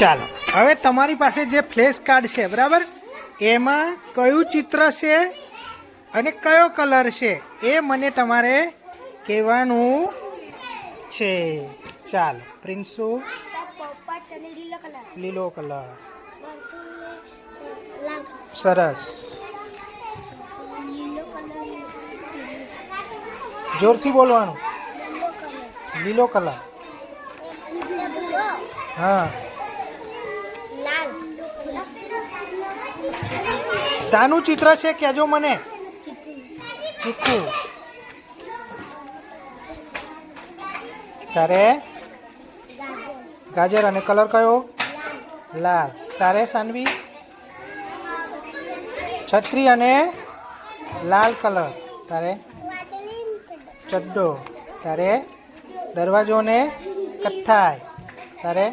ચાલો હવે તમારી પાસે જે ફ્લેશ કાર્ડ છે બરાબર, એમાં કયું ચિત્ર છે અને કયો કલર છે એ મને તમારે કહેવાનું છે. ચાલો પ્રિન્સુ, લીલો કલર, સરસ, જોરથી બોલવાનું, લીલો કલર, હા. શાનું ચિત્ર છે કહેજો મને. ચીકુ. તારે ગાજર અને કલર કયો? લાલ. તારે સાનવી? છત્રી અને લાલ કલર. તારે ચડ્ડો. તારે દરવાજો ને કથ્થાઈ. તારે